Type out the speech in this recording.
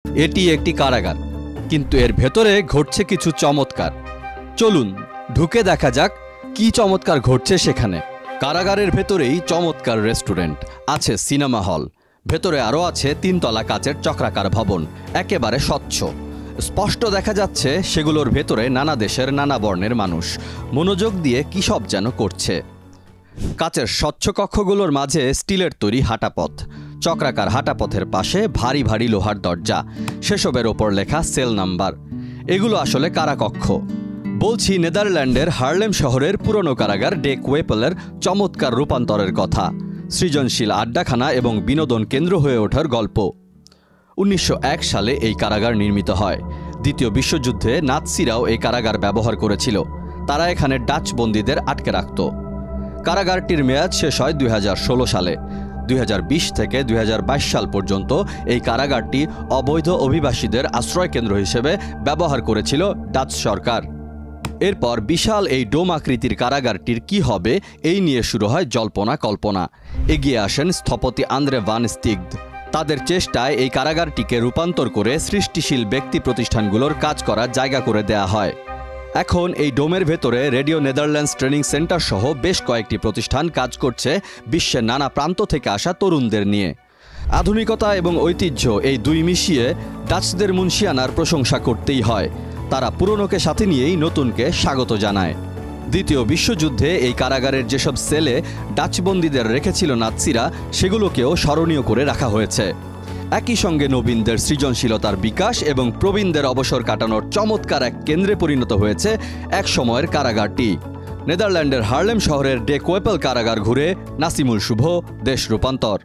এটি একটি কারাগার, কিন্তু এর ভেতরে ঘটছে কিছু চমৎকার। চলুন ঢুকে দেখা যাক কি চমৎকার ঘটছে সেখানে। কারাগারের ভেতরেই চমৎকার রেস্টুরেন্ট, আছে সিনেমা হল, ভেতরে আরও আছে 3 তলা কাচের চক্রাকার ভবন, একেবারে স্বচ্ছ। স্পষ্ট দেখা যাচ্ছে সেগুলোর ভেতরে নানা দেশের নানা বর্ণের মানুষ মনোযোগ দিয়ে কী সব যেন করছে। কাচের স্বচ্ছ কক্ষগুলোর মাঝে স্টিলের তৈরি হাঁটাপথ, চক্রাকার হাঁটাপথের পাশে ভারী ভারী লোহার দরজা, সেসবের ওপর লেখা সেল নাম্বার। এগুলো আসলে কারাকক্ষ। বলছি নেদারল্যান্ডের হার্লেম শহরের পুরনো কারাগার ডে কোয়েপেলের চমৎকার রূপান্তরের কথা, সৃজনশীল আড্ডাখানা এবং বিনোদন কেন্দ্র হয়ে ওঠার গল্প। 1901 সালে এই কারাগার নির্মিত হয়। দ্বিতীয় বিশ্বযুদ্ধে নাৎসিরাও এই কারাগার ব্যবহার করেছিল। তারা এখানে ডাচ বন্দীদের আটকে রাখত। কারাগারটির মেয়াদ শেষ হয় 2016 সালে। 2020 থেকে 2022 সাল পর্যন্ত এই কারাগারটি অবৈধ অভিবাসীদের আশ্রয়কেন্দ্র হিসেবে ব্যবহার করেছিল ডাচ সরকার। এরপর বিশাল এই ডোম আকৃতির কারাগারটির কি হবে এই নিয়ে শুরু হয় জল্পনা কল্পনা। এগিয়ে আসেন স্থপতি আন্দ্রে ভান স্টিগদ। তাদের চেষ্টায় এই কারাগারটিকে রূপান্তর করে সৃষ্টিশীল ব্যক্তি প্রতিষ্ঠানগুলোর কাজ করার জায়গা করে দেয়া হয়। এখন এই ডোমের ভেতরে রেডিও নেদারল্যান্ডস ট্রেনিং সেন্টার সহ বেশ কয়েকটি প্রতিষ্ঠান কাজ করছে বিশ্বের নানা প্রান্ত থেকে আসা তরুণদের নিয়ে। আধুনিকতা এবং ঐতিহ্য এই দুই মিশিয়ে ডাচদের মুন্সিয়ানার প্রশংসা করতেই হয়। তারা পুরনোকে সাথে নিয়েই নতুনকে স্বাগত জানায়। দ্বিতীয় বিশ্বযুদ্ধে এই কারাগারের যেসব সেলে ডাচবন্দীদের রেখেছিল নাৎসিরা, সেগুলোকেও স্মরণীয় করে রাখা হয়েছে। একই সঙ্গে নবীনদের সৃজনশীলতার বিকাশ এবং প্রবীণদের অবসর কাটানোর চমৎকার এক কেন্দ্রে পরিণত হয়েছে এক সময়ের কারাগারটি। নেদারল্যান্ডের হার্লেম শহরের ডে কোয়েপেল কারাগার ঘুরে নাসিমুল শুভ, দেশ রূপান্তর।